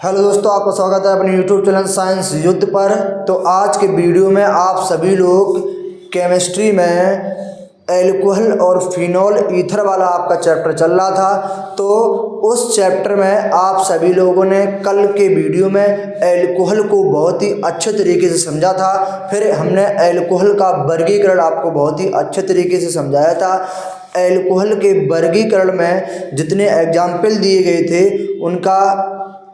Hello दोस्तों, आपका स्वागत है अपने यूट्यूब चैनल साइंस युद्ध पर। तो आज के वीडियो में आप सभी लोग केमिस्ट्री में एल्कोहल और फिनॉल ईथर वाला आपका चैप्टर चल रहा था। तो उस चैप्टर में आप सभी लोगों ने कल के वीडियो में एल्कोहल को बहुत ही अच्छे तरीके से समझा था। फिर हमने एल्कोहल का वर्गीकरण आपको बहुत ही अच्छे तरीके से समझाया था। एल्कोहल के वर्गीकरण में जितने एग्जाम्पल दिए गए थे उनका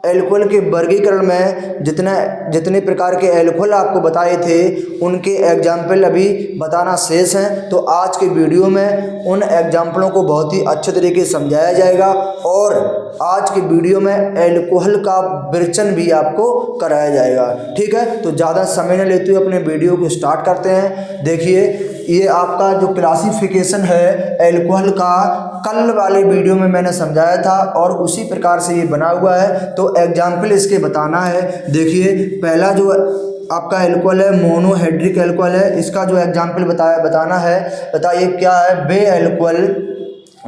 एल्कोहल के वर्गीकरण में जितने प्रकार के एल्कोहल आपको बताए थे उनके एग्जाम्पल अभी बताना शेष हैं। तो आज के वीडियो में उन एग्जाम्पलों को बहुत ही अच्छे तरीके से समझाया जाएगा और आज के वीडियो में एल्कोहल का विवेचन भी आपको कराया जाएगा। ठीक है, तो ज़्यादा समय न लेते हुए अपने वीडियो को स्टार्ट करते हैं। देखिए, ये आपका जो क्लासिफिकेशन है एल्कोहल का कल वाले वीडियो में मैंने समझाया था और उसी प्रकार से ये बना हुआ है। तो एग्जाम्पल इसके बताना है। देखिए, पहला जो आपका एल्कोहल है मोनोहाइड्रिक एल्कोहल है। इसका जो एग्जाम्पल बताना है, बताइए क्या है। वे एल्कोहल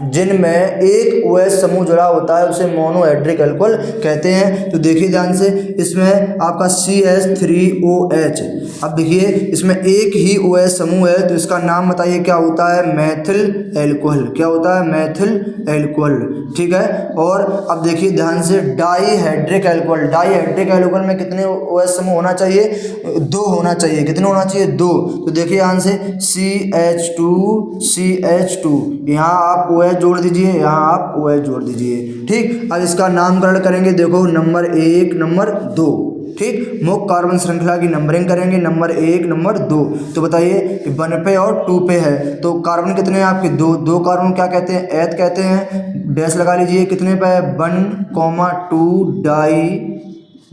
जिनमें एक OH समूह जुड़ा होता है उसे मोनोहाइड्रिक एल्कोहल कहते हैं। तो देखिए ध्यान से, इसमें आपका CH3OH। अब देखिए, इसमें एक ही OH समूह है तो इसका नाम बताइए क्या होता है। मैथिल एल्कोहल। क्या होता है? मैथिल एल्कोहल। ठीक है, और अब देखिए ध्यान से, डाईहाइड्रिक एल्कोहल। डाईहाइड्रिक एल्कोहल में कितने OH समूह होना चाहिए? 2 होना चाहिए। कितने होना चाहिए? 2। तो देखिए ध्यान से, CH2 यहाँ आप OH जोड़ दीजिए, यहाँ आप OH जोड़ दीजिए। ठीक, अब इसका नामकरण करेंगे। देखो, नंबर 1, नंबर 2। ठीक, मुख्य कार्बन श्रृंखला की नंबरिंग करेंगे, नंबर 1, नंबर 2। तो बताइए कि 1 पे और 2 पे है तो कार्बन कितने हैं आपके? 2 कार्बन क्या कहते हैं? एथ कहते हैं। डैश लगा लीजिए। कितने पे है? 1,2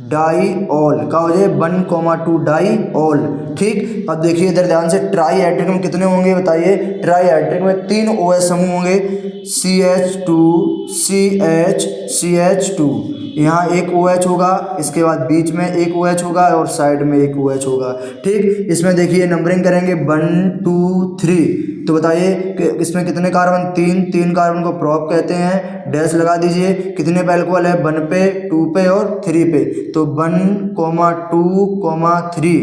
डाईऑल का हो जाए 1,2 डाईऑल। ठीक, अब देखिए इधर ध्यान से, ट्राईहाइड्रिक में कितने होंगे बताइए। ट्राईहाइड्रिक में 3 OH समूह होंगे, CH2 यहाँ एक OH होगा, इसके बाद बीच में एक OH होगा और साइड में एक OH होगा। ठीक, इसमें देखिए नंबरिंग करेंगे 1, 2, 3। तो बताइए कि इसमें कितने कार्बन? 3 कार्बन को प्रोप कहते हैं। डैश लगा दीजिए। कितने पे एल्कोहल है? 1 पे, 2 पे और 3 पे। तो 1,2,3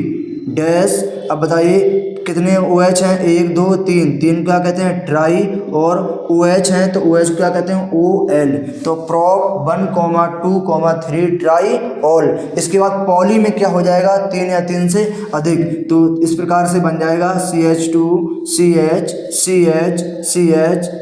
डैश। अब बताइए कितने OH हैं? 1, 2, 3 क्या कहते हैं? ट्राई, और OH हैं तो OH क्या कहते हैं? OL। तो प्रोप 1,2,3 ट्राई ऑल। इसके बाद पॉली में क्या हो जाएगा? 3 या 3 से अधिक। तो इस प्रकार से बन जाएगा CH2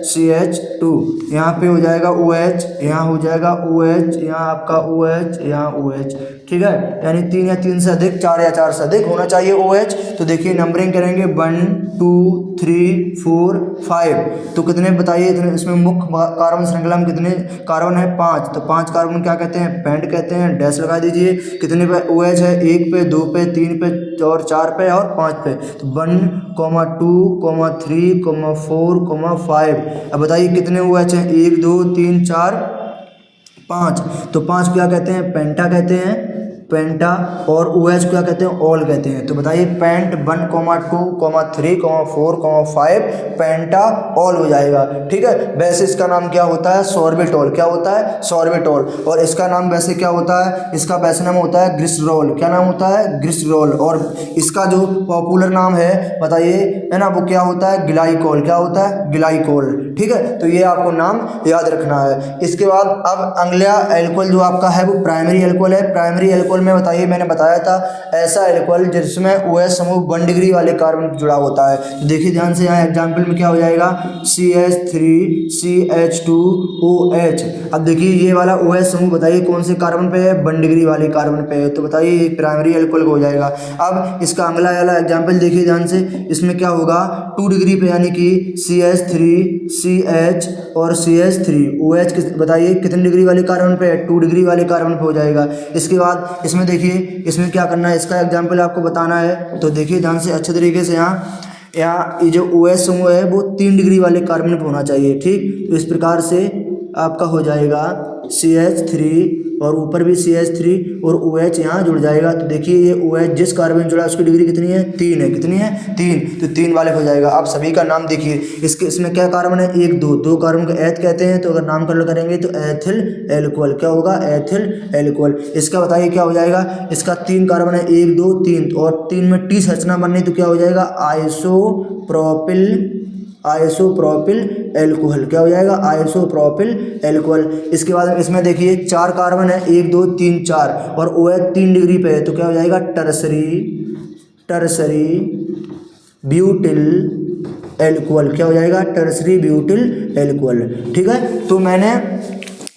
CH2। यहाँ पे हो जाएगा OH, यहाँ हो जाएगा OH, यहाँ आपका OH, यहाँ OH। ठीक है, यानी 3 या 3 से अधिक, 4 या 4 से अधिक होना चाहिए OH। तो देखिए नंबरिंग करेंगे 1, 2, 3, 4, 5। तो कितने बताइए इसमें मुख्य कार्बन श्रृंखला में कितने कार्बन है? 5। तो 5 कार्बन क्या कहते हैं? पेंट कहते हैं। डैश लगा दीजिए। कितने पे OH है? 1 पे, 2 पे, 3 पे और 4 पे और 5 पे। तो 1,2,3,4,5। अब बताइए कितने OH हैं? 1, 2, 3, 4, 5। तो 5 क्या कहते हैं? पेंटा कहते हैं, पेंटा। और OH क्या कहते हैं? ऑल कहते हैं। तो बताइए पेंट 1,2,3,4,5 पेंटा ऑल हो जाएगा। ठीक है, वैसे इसका नाम क्या होता है? सॉर्बिटॉल। क्या होता है? सॉर्बिटॉल। और इसका नाम वैसे क्या होता है? इसका वैसे नाम होता है ग्लिसरॉल। क्या नाम होता है? ग्लिसरॉल। और इसका जो पॉपुलर नाम है बताइए, है ना, वो क्या होता है? ग्लाइकोल। क्या होता है? ग्लाइकोल। ठीक है, तो ये आपको नाम याद रखना है। इसके बाद अब अगला एल्कोहल जो आपका है वो प्राइमरी एल्कोहल है। प्राइमरी एल्कोहल में बताइए, मैंने बताया था ऐसा एल्कोहल जिसमें OH समूह 1 डिग्री वाले कार्बन जुड़ा होता है। तो देखिए ध्यान से, यहाँ एग्जाम्पल में क्या हो जाएगा? CH3CH2OH। अब देखिए ये वाला OH समूह बताइए कौन से कार्बन पे है? 1 डिग्री वाले कार्बन पे है। तो बताइए ये प्राइमरी एल्कोहल हो जाएगा। अब इसका अगला वाला एग्जाम्पल देखिए ध्यान से, इसमें क्या होगा? 2 डिग्री पे, यानी कि CH3CH और CH3OH बताइए कितने डिग्री वाले कार्बन पे है? 2 डिग्री वाले कार्बन पे हो जाएगा। इसके बाद इसमें देखिए, इसमें क्या करना है, इसका एग्जाम्पल आपको बताना है। तो देखिए ध्यान से अच्छे तरीके से, यहाँ ये जो OH समूह है वो 3 डिग्री वाले कार्बन पे होना चाहिए। ठीक, तो इस प्रकार से आपका हो जाएगा CH3 और ऊपर भी CH3 और OH यहाँ जुड़ जाएगा। तो देखिए ये OH जिस कार्बन जुड़ा उसकी डिग्री कितनी है, 3 है। कितनी है, 3। तो 3 वाले हो जाएगा। आप सभी का नाम देखिए, इसमें क्या कार्बन है, 1 2 कार्बन को एथ कहते हैं। तो अगर नामकरण करेंगे तो एथिल एल्कोहल, क्या होगा, एथिल एल्कोहल। इसका बताइए क्या हो जाएगा, इसका 3 कार्बन है, 1 2 3 और 3 में टी संरचना बननी, तो क्या हो जाएगा, आइसोप्रोपिल एल्कोहल। क्या हो जाएगा, आइसोप्रोपिल एल्कोहल। इसके बाद इसमें देखिए 4 कार्बन है, 1 2 3 4 और OH 3 डिग्री पे है। तो क्या हो जाएगा, टर्सरी ब्यूटिल एल्कोहल। क्या हो जाएगा, टर्सरी ब्यूटिल एल्कोहल। ठीक है, तो मैंने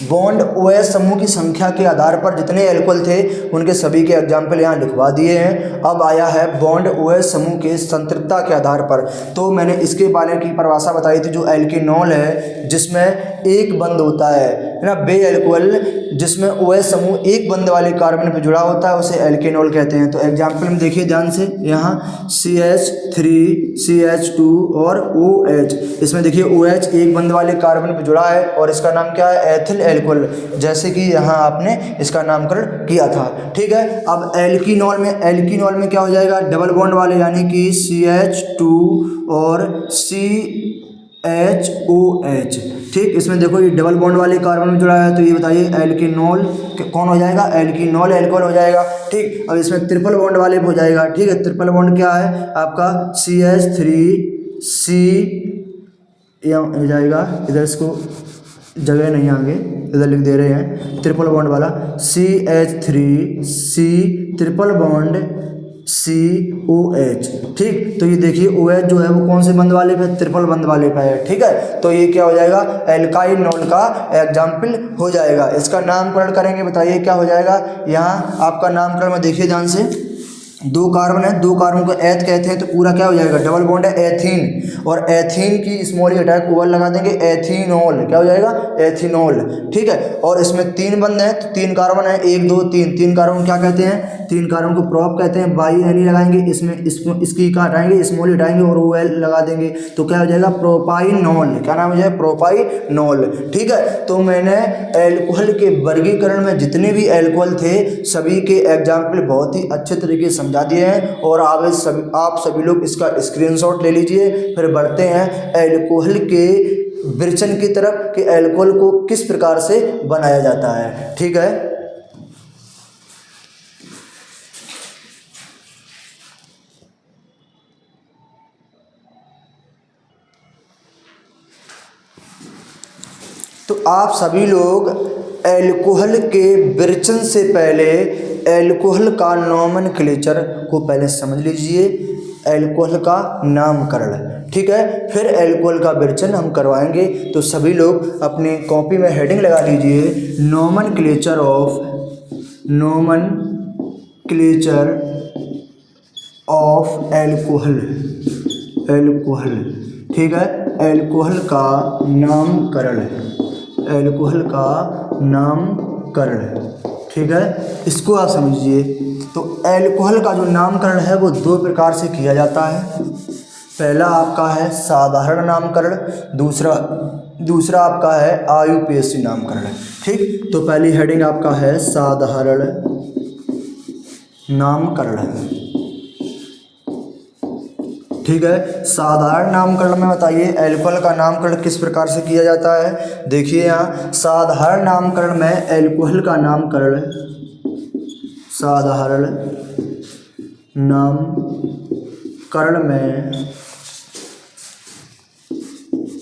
बॉन्ड OH समूह की संख्या के आधार पर जितने एल्कोहल थे उनके सभी के एग्जाम्पल यहाँ लिखवा दिए हैं। अब आया है बॉन्ड OH समूह के संतृप्तता के आधार पर। तो मैंने इसके बारे की परिभाषा बताई थी, जो एल्केनॉल है जिसमें एक बंद होता है ना, बे एल्कोहल जिसमें OH समूह एक बंद वाले कार्बन पर जुड़ा होता है उसे एल्केनॉल कहते हैं। तो एग्जाम्पल में देखिए ध्यान से, यहाँ CH3 CH2 और OH। इसमें देखिए OH एक बंद वाले कार्बन पर जुड़ा है और इसका नाम क्या है, एथिल एल्कोहल, जैसे कि यहाँ आपने इसका नामकरण किया था। ठीक है, अब एल्कीनॉल में क्या हो जाएगा, डबल बॉन्ड वाले यानी कि CH2 और CHOH। ठीक, इसमें देखो ये डबल बॉन्ड वाले कार्बन में जुड़ा है। तो ये बताइए एल्कीनॉल कौन हो जाएगा, एल्कीनॉल एल्कोहल हो जाएगा। ठीक, अब इसमें ट्रिपल बॉन्ड वाले हो जाएगा। ठीक है, ट्रिपल बॉन्ड क्या है आपका, CH3C हो जाएगा, इधर इसको जगह नहीं आगे, इधर लिख दे रहे हैं, ट्रिपल बॉन्ड वाला CH3C ट्रिपल बॉन्ड COH। ठीक, तो ये देखिए OH जो है वो कौन से बंद वाले पे, ट्रिपल बंद वाले पे है। ठीक है, तो ये क्या हो जाएगा, एल्काइनॉल का एग्जाम्पल हो जाएगा। इसका नामकरण करेंगे, बताइए क्या हो जाएगा। यहाँ आपका नामकरण में देखिए ध्यान से, 2 कार्बन है, 2 कार्बन को एथ कहते हैं। तो पूरा क्या हो जाएगा, डबल बॉन्ड है एथीन और एथीन की स्मॉल ई अटैक ओवर लगा देंगे, एथीनॉल। क्या हो जाएगा, एथीनॉल। ठीक है, और इसमें 3 बंद हैं, तो 3 कार्बन है, 1 2 3 कार्बन क्या कहते हैं, 3 कार्बन को प्रोप कहते हैं। बाई एन लगाएंगे, इसमें इसकी का हटाएंगे, स्मॉल हटाएंगे और OL लगा देंगे। तो क्या हो जाएगा, प्रोपाइनॉल। क्या नाम हो जाएगा, प्रोपाइनॉल। ठीक है, तो मैंने एल्कोहल के वर्गीकरण में जितने भी एल्कोहल थे सभी के एग्जाम्पल बहुत ही अच्छे तरीके से समझा दिए हैं। और आप सभी लोग इसका स्क्रीनशॉट ले लीजिए। फिर बढ़ते हैं एल्कोहल के विरचन की तरफ कि एल्कोहल को किस प्रकार से बनाया जाता है। ठीक है, तो आप सभी लोग एल्कोहल के विरचन से पहले एल्कोहल का नोमेनक्लेचर को पहले समझ लीजिए, एल्कोहल का नामकरण। ठीक है, फिर एल्कोहल का विरचन हम करवाएंगे। तो सभी लोग अपनी कॉपी में हेडिंग लगा लीजिए, नोमेनक्लेचर ऑफ एल्कोहल। ठीक है, एल्कोहल का नामकरण। ठीक है, इसको आप समझिए। तो एल्कोहल का जो नामकरण है वो 2 प्रकार से किया जाता है। पहला आपका है साधारण नामकरण, दूसरा आपका है IUPAC नामकरण। ठीक, तो पहली हेडिंग आपका है साधारण नामकरण। ठीक है, साधारण नामकरण में बताइए एल्कोहल का नामकरण किस प्रकार से किया जाता है। देखिए यहाँ साधारण नामकरण में एल्कोहल का नामकरण, साधारण नामकरण में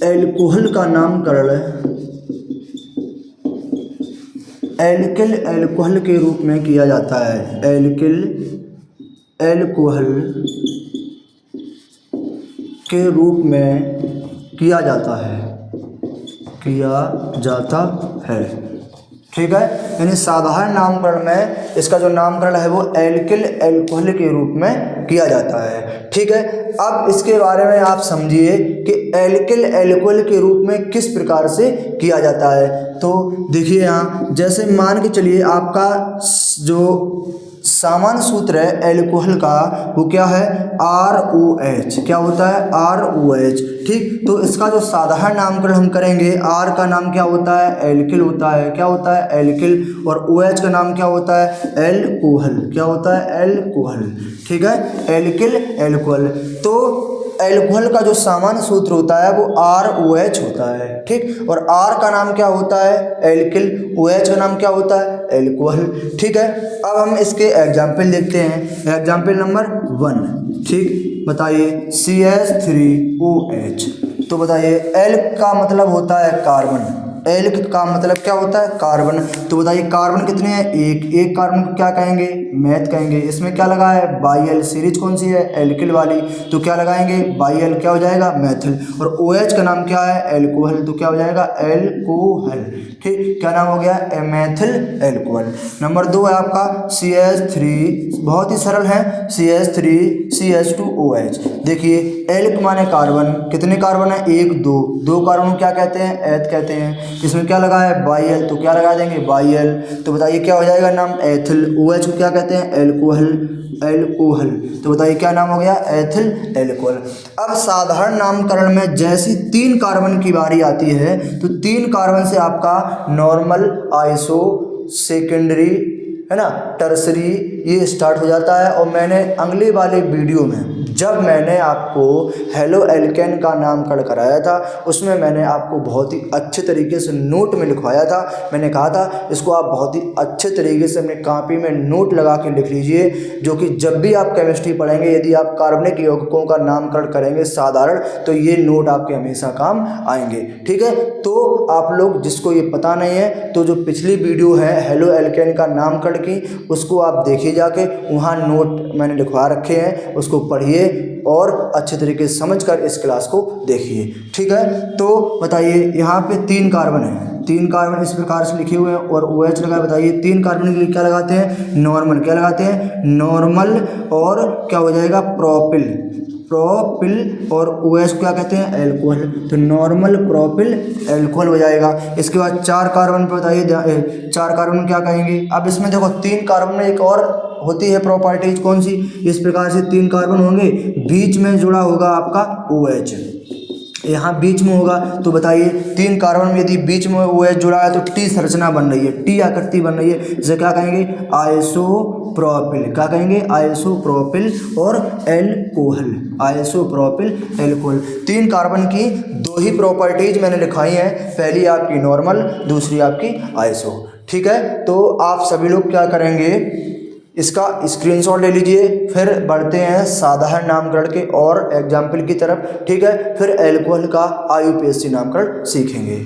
एल्कोहल का नामकरण एल्किल एल्कोहल के रूप में किया जाता है। एल्किल एल्कोहल के रूप में किया जाता है। ठीक है, यानी साधारण नामकरण में इसका जो नामकरण है वो एल्किल एल्कोहल के रूप में किया जाता है। ठीक है, अब इसके बारे में आप समझिए कि एल्किल एल्कोहल के रूप में किस प्रकार से किया जाता है। तो देखिए यहाँ जैसे मान के चलिए आपका जो सामान्य सूत्र है एल्कोहल का वो क्या है ROH। क्या होता है ROH। ठीक, तो इसका जो साधारण नामकरण हम करेंगे, R का नाम क्या होता है एल्किल होता है। क्या होता है एल्किल। और OH का नाम क्या होता है एल्कोहल। क्या होता है एल्कोहल। ठीक है, एल्किल एल्कोहल। तो एल्कोहल का जो सामान्य सूत्र होता है वो ROH होता है। ठीक, और R का नाम क्या होता है एल्किल, OH का नाम क्या होता है एल्कोहल। ठीक है, अब हम इसके एग्जाम्पल देखते हैं। Example number 1। ठीक, बताइए CH3OH। तो बताइए एल्क का मतलब होता है कार्बन। एल्क का मतलब क्या होता है कार्बन। तो बताइए कार्बन कितने हैं एक कार्बन को क्या कहेंगे मैथ कहेंगे। इसमें क्या लगा है बाई-एल, सीरीज कौन सी है एल्किल वाली, तो क्या लगाएंगे बाई-एल, क्या हो जाएगा मैथिल। और OH का नाम क्या है एल्कोहल, तो क्या हो जाएगा एल्कोहल। ठीक, क्या नाम हो गया मैथिल एल्कोहल। नंबर 2 है आपका CH3, बहुत ही सरल है CH3CH2OH। देखिए एल्क माने कार्बन, कितने कार्बन है 1 2, 2 कार्बन को क्या कहते हैं एथ कहते हैं। इसमें क्या लगा है बाई-एल, तो क्या लगा देंगे बाई-एल। तो बताइए क्या हो जाएगा नाम एथिल। OH को क्या कहते हैं एल्कोहल, एल्कोहल। तो बताइए क्या नाम हो गया एथिल एल्कोहल। अब साधारण नामकरण में जैसी 3 कार्बन की बारी आती है तो 3 कार्बन से आपका नॉर्मल, आइसो, सेकेंडरी, है ना, टर्सरी, ये स्टार्ट हो जाता है। और मैंने अगले वाले वीडियो में जब मैंने आपको हेलो एल्केन का नामकरण कराया था उसमें मैंने आपको बहुत ही अच्छे तरीके से नोट में लिखवाया था। मैंने कहा था इसको आप बहुत ही अच्छे तरीके से अपने कॉपी में नोट लगा के लिख लीजिए, जो कि जब भी आप केमिस्ट्री पढ़ेंगे यदि आप कार्बनिक यौगिकों का नामकरण करेंगे साधारण, तो ये नोट आपके हमेशा काम आएंगे। ठीक है, तो आप लोग जिसको ये पता नहीं है तो जो पिछली वीडियो है हेलो एल्केन का नामकरण की उसको आप देखिए जाके, वहाँ नोट मैंने लिखवा रखे हैं, उसको पढ़िए और अच्छे तरीके से समझकर इस क्लास को देखिए। ठीक है, तो बताइए यहाँ पे 3 कार्बन है, 3 कार्बन इस प्रकार से लिखे हुए हैं और OH लगा। बताइए 3 कार्बन के लिए क्या लगाते हैं नॉर्मल, क्या लगाते हैं नॉर्मल, और क्या हो जाएगा प्रोपिल, प्रोपिल, और OH क्या कहते हैं एल्कोहल, तो नॉर्मल प्रोपिल एल्कोहल हो जाएगा। इसके बाद 4 कार्बन पे बताइए 4 कार्बन क्या कहेंगे। अब इसमें देखो 3 कार्बन में एक और होती है प्रॉपर्टीज, कौन सी, इस प्रकार से 3 कार्बन होंगे, बीच में जुड़ा होगा आपका OH, यहाँ बीच में होगा। तो बताइए 3 कार्बन में यदि बीच में OH जुड़ा है तो T संरचना बन रही है, T आकृति बन रही है, इसे क्या कहेंगे आइसोप्रोपिल। क्या कहेंगे आइसोप्रोपिल और एल्कोहल, आइसोप्रोपिल एल्कोहल। 3 कार्बन की 2 ही प्रॉपर्टीज मैंने लिखाई हैं, पहली आपकी नॉर्मल, दूसरी आपकी आइसो। ठीक है, तो आप सभी लोग क्या करेंगे इसका स्क्रीनशॉट ले लीजिए, फिर बढ़ते हैं साधारण नामकरण के और एग्जाम्पल की तरफ। ठीक है, फिर एल्कोहल का IUPAC नामकरण सीखेंगे।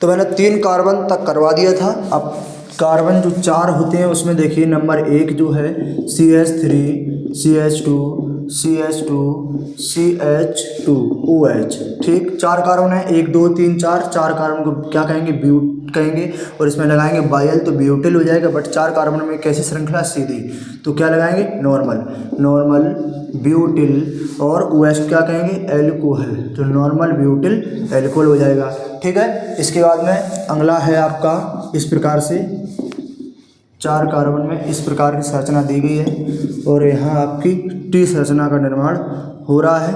तो मैंने 3 कार्बन तक करवा दिया था। अब कार्बन जो 4 होते हैं उसमें देखिए नंबर 1 जो है CH3 CH2 CH2 CH2OH। ठीक, 4 कार्बन है 1 2 3 4, 4 कार्बन को क्या कहेंगे ब्यूट कहेंगे, और इसमें लगाएंगे बाई-एल तो ब्यूटिल हो जाएगा। बट 4 कार्बन में कैसी श्रृंखला सीधी, तो क्या लगाएंगे नॉर्मल, नॉर्मल ब्यूटिल, और OH क्या कहेंगे एल्कोहल, तो नॉर्मल ब्यूटिल एल्कोहल हो जाएगा। ठीक है, इसके बाद में अगला है आपका इस प्रकार से 4 कार्बन में इस प्रकार की संरचना दी गई है और यहाँ आपकी T संरचना का निर्माण हो रहा है।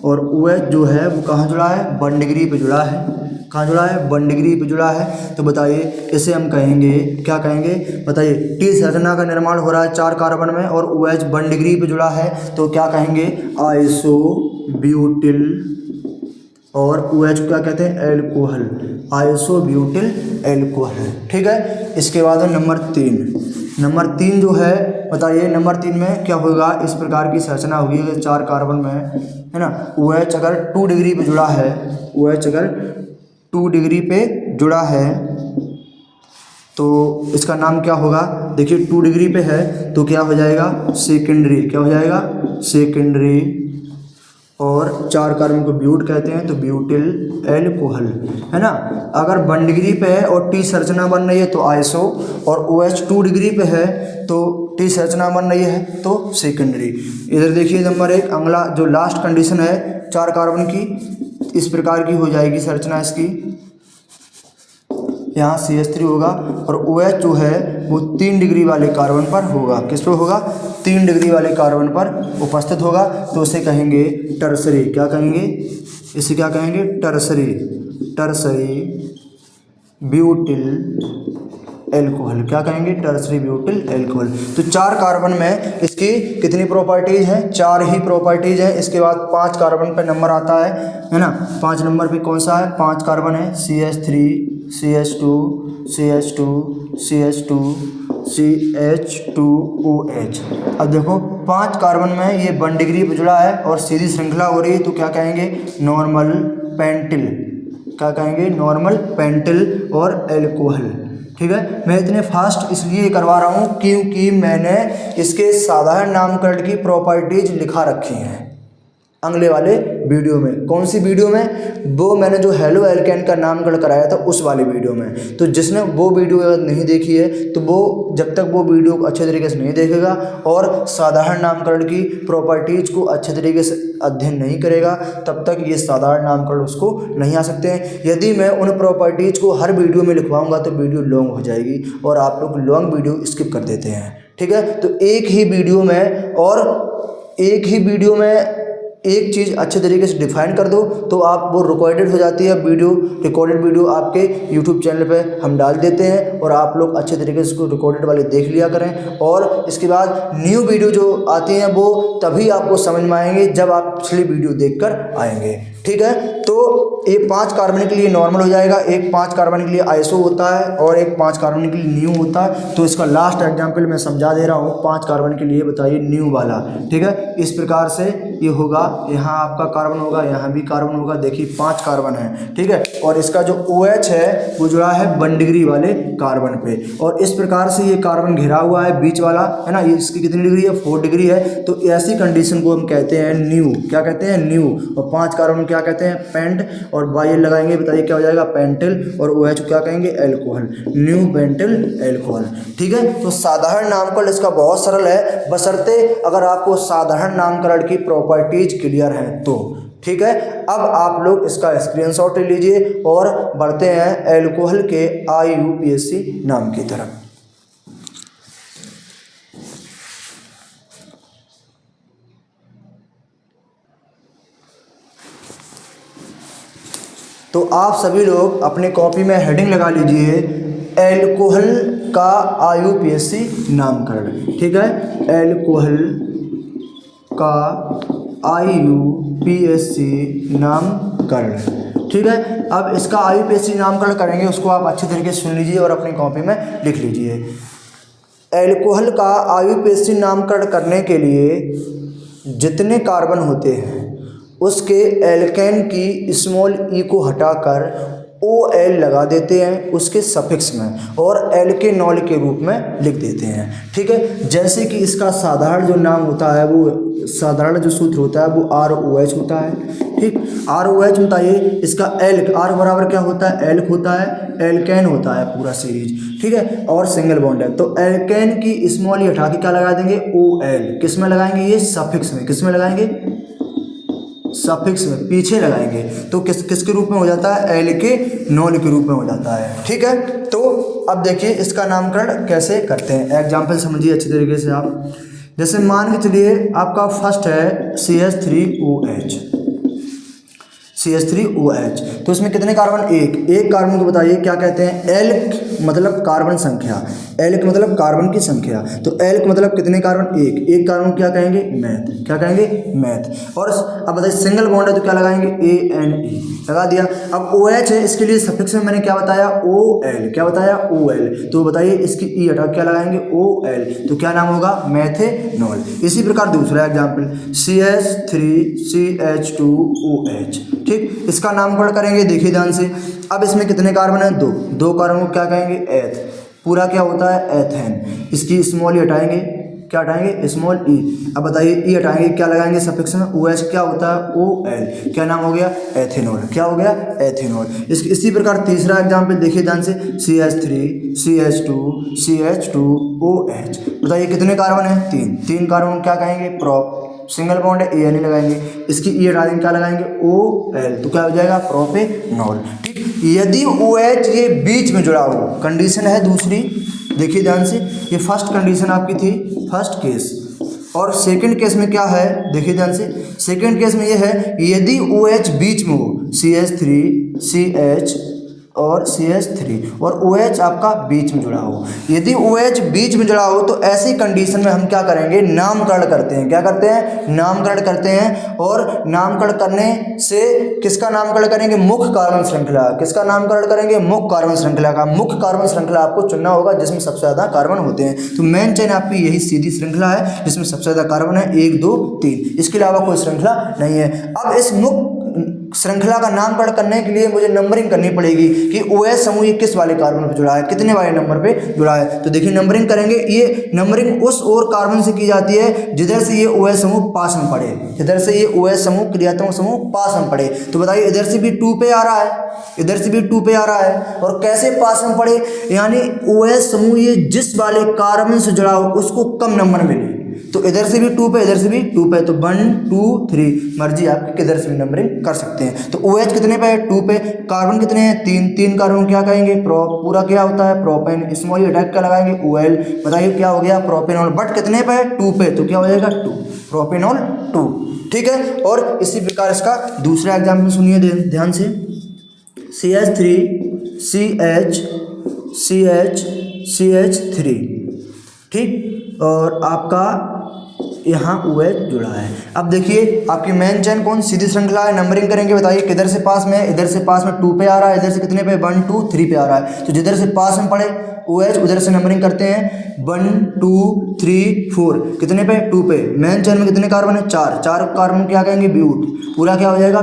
और OH जो है वो कहाँ जुड़ा है बंडगिरी पे जुड़ा है, कहाँ जुड़ा है बंडगिरी पे जुड़ा है। तो बताइए इसे हम कहेंगे क्या कहेंगे, बताइए T संरचना का निर्माण हो रहा है 4 कार्बन में और OH बंडगिरी पे जुड़ा है, तो क्या कहेंगे आइसो ब्यूटिल, और OH को क्या कहते हैं एल्कोहल, आइसोब्यूटिल एल्कोहल। ठीक है, इसके बाद है नंबर 3। नंबर 3 जो है बताइए नंबर 3 में क्या होगा, इस प्रकार की संरचना होगी अगर 4 कार्बन में है ना, OH अगर 2 डिग्री पे जुड़ा है, OH अगर 2 डिग्री पे जुड़ा है तो इसका नाम क्या होगा, देखिए 2 डिग्री पे है तो क्या हो जाएगा सेकेंडरी, क्या हो जाएगा सेकेंडरी और 4 कार्बन को ब्यूट कहते हैं, तो ब्यूटिल एल्कोहल, है ना। अगर 1 डिग्री पे है और टी संरचना बन रही है तो आइसो, और OH 2 डिग्री पे है तो टी संरचना बन रही है तो सेकेंडरी। इधर देखिए नंबर 1 अगला जो लास्ट कंडीशन है 4 कार्बन की, इस प्रकार की हो जाएगी संरचना इसकी, यहाँ CH3 होगा और OH जो है वो 3 डिग्री वाले कार्बन पर होगा। किस पर होगा? 3 डिग्री वाले कार्बन पर उपस्थित होगा, तो उसे कहेंगे टर्सरी। क्या कहेंगे? इसे क्या कहेंगे? Tertiary, tertiary butyl alcohol. क्या कहेंगे? Tertiary butyl alcohol. तो 4 कार्बन में इसकी कितनी प्रॉपर्टीज हैं? 4 ही प्रॉपर्टीज हैं। इसके बाद 5 कार्बन पे नंबर आता है ना। 5 नंबर पे कौन सा है? 5 कार्बन है CH3 CH2 CH2 CH2 CH2OH। अब देखो 5 कार्बन में ये 1 डिग्री पर जुड़ा है और सीधी श्रृंखला हो रही है, तो क्या कहेंगे? Normal pentyl. क्या कहेंगे? नॉर्मल पेंटिल और एल्कोहल। ठीक है, मैं इतने फास्ट इसलिए करवा रहा हूँ क्योंकि मैंने इसके साधारण नामकरण की प्रॉपर्टीज लिखा रखी हैं अगले वाले वीडियो में। कौन सी वीडियो में? वो मैंने जो हेलो एल्केन का नामकरण कराया था उस वाले वीडियो में। तो जिसने वो वीडियो अगर नहीं देखी है तो वो जब तक वो वीडियो को अच्छे तरीके से नहीं देखेगा और साधारण नामकरण की प्रॉपर्टीज को अच्छे तरीके से अध्ययन नहीं करेगा तब तक ये साधारण नामकरण उसको नहीं आ सकते हैं। यदि मैं उन प्रॉपर्टीज को हर वीडियो में लिखवाऊंगा तो वीडियो लॉन्ग हो जाएगी और आप लोग लॉन्ग वीडियो स्किप कर देते हैं। ठीक है, तो एक ही वीडियो में एक चीज़ अच्छे तरीके से डिफाइन कर दो तो आप वो रिकॉर्डेड हो जाती है वीडियो। रिकॉर्डेड वीडियो आपके यूट्यूब चैनल पे हम डाल देते हैं और आप लोग अच्छे तरीके से उसको रिकॉर्डेड वाले देख लिया करें। और इसके बाद न्यू वीडियो जो आती हैं वो तभी आपको समझ में आएंगे जब आप पिछली वीडियो देखकर आएंगे। ठीक है, तो एक 5 कार्बन के लिए नॉर्मल हो जाएगा, एक 5 कार्बन के लिए आइसो होता है और एक 5 कार्बन के लिए न्यू होता है। तो इसका लास्ट एग्जाम्पल मैं समझा दे रहा हूँ। 5 कार्बन के लिए बताइए न्यू वाला। ठीक है, इस प्रकार से ये होगा, यहाँ आपका कार्बन होगा, यहाँ भी कार्बन होगा। देखिए 5 कार्बन है। ठीक है, और इसका जो OH है वो जुड़ा है 1 डिग्री वाले कार्बन पे और इस प्रकार से ये कार्बन घिरा हुआ है बीच वाला, है ना। ये इसकी कितनी डिग्री है? 4 डिग्री है। तो ऐसी कंडीशन को हम कहते हैं न्यू। क्या कहते हैं? न्यू। और 5 कार्बन क्या कहते हैं? पेंट। और YL लगाएंगे, बताइए क्या हो जाएगा? पेंटिल। और OH क्या कहेंगे? एल्कोहल। New pentyl alcohol. ठीक है, तो साधारण नामकरण इसका बहुत सरल है, बशर्ते अगर आपको साधारण नामकरण की प्रॉपर्टीज क्लियर है तो। ठीक है, अब आप लोग इसका स्क्रीनशॉट ले लीजिए और बढ़ते हैं एल्कोहल के IUPAC नाम की तरफ। तो आप सभी लोग अपने कॉपी में हेडिंग लगा लीजिए एल्कोहल का IUPAC नामकरण। ठीक है, एल्कोहल का IUPAC नामकरण। ठीक है, अब इसका IUPAC नामकरण करेंगे, उसको आप अच्छे तरीके से सुन लीजिए और अपनी कॉपी में लिख लीजिए। एल्कोहल का IUPAC नामकरण करने के लिए जितने कार्बन होते हैं उसके एल्केन की स्मॉल ई को हटाकर OL लगा देते हैं उसके सफिक्स में और एल्केनॉल के रूप में लिख देते हैं। ठीक है, जैसे कि इसका साधारण जो नाम होता है वो साधारण जो सूत्र होता है वो ROH होता है। ठीक, ROH बताइए इसका एल्क, R बराबर क्या होता है? एल्क होता है, एल्केन होता है पूरा सीरीज। ठीक है, और सिंगल बॉन्ड है तो एल्केन की स्मॉल ई हटा के क्या लगा देंगे? OL। किस में लगाएंगे? ये सफिक्स में। किस में लगाएंगे? सफिक्स में, पीछे लगाएंगे तो किसके रूप में हो जाता है? एल्केनॉल के रूप में हो जाता है। ठीक है, तो अब देखिए इसका नामकरण कैसे करते हैं। एग्जाम्पल समझिए अच्छी तरीके से आप। जैसे मान के चलिए आपका फर्स्ट है CH3OH, CH3OH। तो इसमें कितने कार्बन? एक कार्बन को बताइए क्या कहते हैं? एल्क मतलब कार्बन संख्या, एल्क मतलब कार्बन की संख्या। तो एल्क मतलब कितने कार्बन? एक कार्बन क्या कहेंगे? मैथ। क्या कहेंगे? मैथ। और अब बताइए सिंगल बॉन्ड है तो क्या लगाएंगे? ANE लगा दिया। अब OH है, इसके लिए सफिक्स में मैंने क्या बताया? OL। क्या बताया? OL। तो बताइए इसकी ई हटा क्या लगाएंगे? OL। तो क्या नाम होगा? मेथेनॉल। इसी प्रकार दूसरा एग्जाम्पल CH3CH2OH। ठीक, इसका नामकरण करेंगे, देखिए ध्यान से। अब इसमें कितने कार्बन है? दो कार्बन को क्या कहेंगे? एथ। पूरा क्या होता है? एथेन। इसकी स्मॉल हटाएंगे क्या हटाएंगे, स्मॉल ई। अब बताइए ई हटाएंगे, क्या लगाएंगे सफिक्स में, ओ एच, क्या होता है OL, क्या नाम हो गया, एथेनॉल, क्या हो गया, एथेनॉल। इसी प्रकार तीसरा एग्जाम्पल देखिए ध्यान से, CH3 CH2 CH2OH। बताइए कितने कार्बन है, 3 कार्बन, क्या कहेंगे, प्रोप, सिंगल बॉन्ड है, ए नहीं लगाएंगे, इसकी ई हटा देंगे, क्या लगाएंगे, OL, तो क्या हो जाएगा, प्रोपेनॉल। ठीक, यदि OH ये बीच में जुड़ा हो, कंडीशन है दूसरी, देखिए ध्यान से, ये फर्स्ट कंडीशन आपकी थी, फर्स्ट केस, और सेकंड केस में क्या है, देखिए ध्यान से, सेकंड केस में ये है यदि OH बीच में हो, CH3 CH और CH3 और OH आपका बीच में जुड़ा हो। यदि OH बीच में जुड़ा हो तो ऐसी कंडीशन में हम क्या करेंगे, नामकरण करते हैं, क्या करते हैं, नामकरण करते हैं। और नामकरण करने से किसका नामकरण करेंगे, मुख्य कार्बन श्रृंखला, किसका नामकरण करेंगे, मुख्य कार्बन श्रृंखला का। मुख्य कार्बन श्रृंखला आपको चुनना होगा जिसमें सबसे ज़्यादा कार्बन होते हैं। तो मेन चेन आपकी यही सीधी श्रृंखला है जिसमें सबसे ज़्यादा कार्बन है, 1 2 3, इसके अलावा कोई श्रृंखला नहीं है। अब इस मुख्य श्रृंखला का नामकरण करने के लिए मुझे नंबरिंग करनी पड़ेगी कि OH समूह ये किस वाले कार्बन पे जुड़ा है, कितने वाले नंबर पे जुड़ा है। तो देखिए नंबरिंग करेंगे, ये नंबरिंग उस और कार्बन से की जाती है जिधर से ये OH समूह पास में पड़े, जिधर से ये OH समूह क्रियात्मक समूह पास में पड़े। तो बताइए इधर से भी 2 पे आ रहा है, इधर से भी 2 पे आ रहा है, और कैसे पास में पड़े, यानी OH समूह ये जिस वाले कार्बन से जुड़ा हो उसको कम नंबर मिले। तो इधर से भी 2 पे, इधर से भी 2 पे, तो 1 2 3, मर्जी आपकी किधर से भी नंबरिंग कर सकते हैं। तो OH कितने पे है, 2 पे, कार्बन कितने हैं, 3 कार्बन, क्या कहेंगे, पूरा क्या होता है, प्रोपेन, स्मॉल अटैक का लगाएंगे OL, बताइए क्या हो गया, प्रोपेनॉल। बट कितने पे है, 2 पे, तो क्या हो जाएगा 2, प्रोपेनॉल 2। ठीक है, और इसी प्रकार इसका दूसरा एग्जाम्पल सुनिए ध्यान से, CH3 CH3, ठीक, और आपका यहाँ OH जुड़ा है। अब देखिए आपकी मेन चेन कौन, सीधी श्रृंखला है, नंबरिंग करेंगे, बताइए किधर से पास में है, इधर से पास में 2 पे आ रहा है, इधर से कितने पे, 1 2 3 पे आ रहा है। तो जिधर से पास में पड़े OH उधर से नंबरिंग करते हैं, 1 2 3 4, कितने पे, 2 पे। मेन चेन में कितने कार्बन है, 4 कार्बन, क्या कहेंगे, ब्यूट, पूरा क्या हो जाएगा,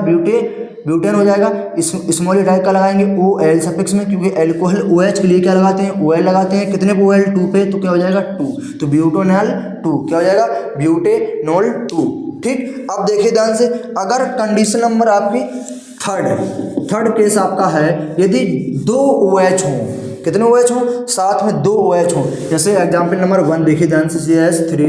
ब्यूटेन हो जाएगा। स्मॉल टाइप का लगाएंगे OL सफिक्स में, क्योंकि एल्कोहल OH के लिए क्या लगाते हैं, OL लगाते हैं, कितने पे, OL 2 पे, तो क्या हो जाएगा 2, तो ब्यूटेनॉल 2, क्या हो जाएगा, ब्यूटेनॉल 2। ठीक, अब देखिए ध्यान से, अगर कंडीशन नंबर आपकी थर्ड है, थर्ड केस आपका है, यदि 2 OH हों, कितने OH हों, साथ में 2 OH हों, जैसे एग्जाम्पल नंबर 1 देखिए ध्यान से, CH3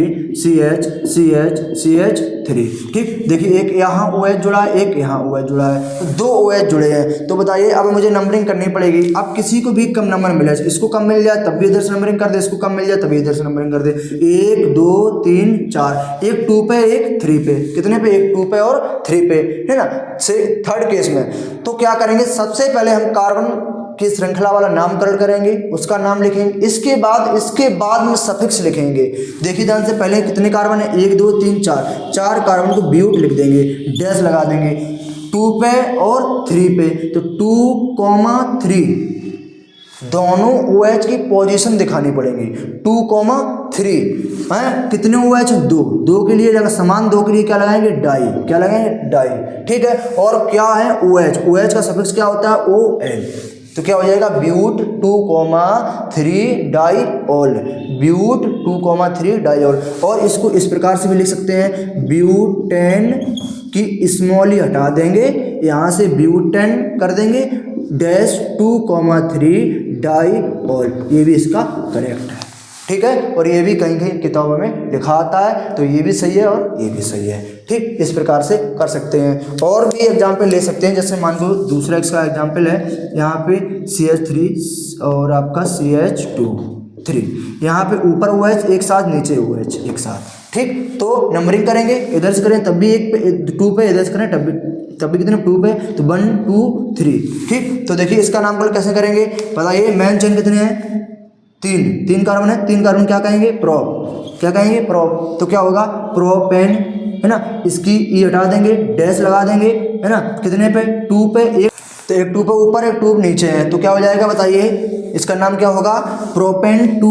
CH3, ठीक, देखिए एक यहाँ OH जुड़ा है, एक यहाँ OH जुड़ा है, तो 2 OH जुड़े हैं। तो बताइए अब मुझे नंबरिंग करनी पड़ेगी। अब किसी को भी कम नंबर मिले, इसको कम मिल जाए तब भी इधर से नंबरिंग कर दे, इसको कम मिल जाए तभी इधर से नंबरिंग कर दे, 1 2 3 4, एक 2 पे, एक 3 पे, कितने पे, एक 2 पे और 3 पे, है ना, से थर्ड केस में। तो क्या करेंगे, सबसे पहले हम कार्बन की श्रृंखला वाला नामकरण करेंगे, उसका नाम लिखेंगे, इसके बाद में सफिक्स लिखेंगे। देखिए ध्यान से, पहले कितने कार्बन है, 1 2 3 4 कार्बन को ब्यूट लिख देंगे, डैश लगा देंगे, 2 पे और 3 पे, तो 2, 3 दोनों OH की पोजीशन दिखानी पड़ेगी, 2, 3 हैं, कितने OH, 2 के लिए जगह समान, 2 के लिए क्या लगाएंगे, डाई, क्या लगाएंगे, डाई। ठीक है, और क्या है OH का सफिक्स क्या होता है, OL, तो क्या हो जाएगा, ब्यूट 2, 3 डाईऑल, ब्यूट 2, 3 डाईऑल। और इसको इस प्रकार से भी लिख सकते हैं, ब्यूटेन की स्मॉल ही हटा देंगे, यहाँ से ब्यूटेन कर देंगे, डैश 2, 3 डाईऑल, ये भी इसका करेक्ट है। ठीक है, और ये भी कहीं कहीं किताबों में लिखा आता है, तो ये भी सही है और ये भी सही है। ठीक, इस प्रकार से कर सकते हैं। और भी एग्जाम्पल ले सकते हैं, जैसे मान लो दूसरा इसका एग्जाम्पल है, यहाँ पे CH3 और आपका CH2, यहाँ पे ऊपर OH एक साथ, नीचे OH एक साथ। ठीक, तो नंबरिंग करेंगे, इधर से करें तब भी 1 पे 2 पे, इधर से करें तब भी कितने, 2 पे, तो 1 2 3। ठीक, तो देखिए इसका नामकरण कैसे करेंगे, बताइए, मेन चेन कितने हैं, 3 कार्बन है, 3 कार्बन क्या कहेंगे, प्रोप, क्या कहेंगे, प्रोप, तो क्या होगा, प्रोपेन, है ना, इसकी ई हटा देंगे, डैश लगा देंगे, है ना, कितने पे, 2 पे, एक, तो एक 2 पे ऊपर, एक 2 नीचे है, तो क्या हो जाएगा, बताइए इसका नाम क्या होगा, प्रोपेन 2,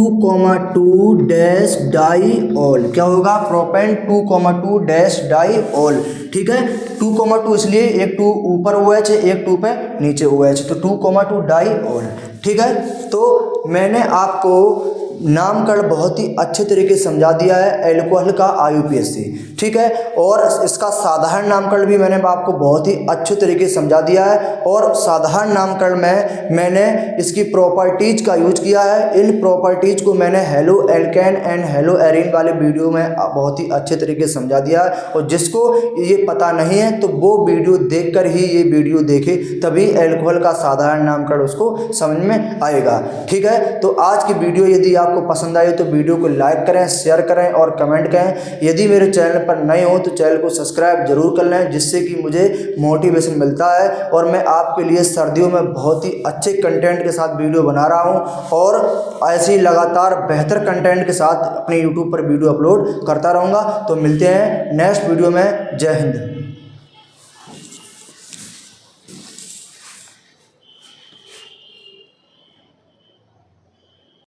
2 डैश डाईऑल, क्या होगा, प्रोपेन 2, 2 डैश डाईऑल। ठीक है, 2, 2 इसलिए एक 2 ऊपर OH है, एक 2 पे नीचे OH, तो 2, 2 डाईऑल। ठीक है, तो मैंने आपको नामकरण बहुत ही अच्छे तरीके से समझा दिया है अल्कोहल का IUPAC, ठीक है। और इसका साधारण नामकरण भी मैंने आपको बहुत ही अच्छे तरीके से समझा दिया है। और साधारण नामकरण में मैंने इसकी प्रॉपर्टीज़ का यूज किया है। इन प्रॉपर्टीज़ को मैंने halo alkane and hello arene वाले वीडियो में बहुत ही अच्छे तरीके से समझा दिया है। और जिसको ये पता नहीं है तो वो वीडियो देखकर ही ये वीडियो देखे, तभी अल्कोहल का साधारण नामकरण उसको समझ में आएगा, ठीक है। तो आज की वीडियो यदि आपको पसंद आई तो वीडियो को लाइक करें, शेयर करें और कमेंट करें। यदि मेरे चैनल पर नए हो तो चैनल को सब्सक्राइब जरूर कर लें, जिससे कि मुझे मोटिवेशन मिलता है और मैं आपके लिए सर्दियों में बहुत ही अच्छे कंटेंट के साथ वीडियो बना रहा हूं और ऐसी लगातार बेहतर कंटेंट के साथ अपने यूट्यूब पर वीडियो अपलोड करता रहूँगा। तो मिलते हैं नेक्स्ट वीडियो में। जय हिंद।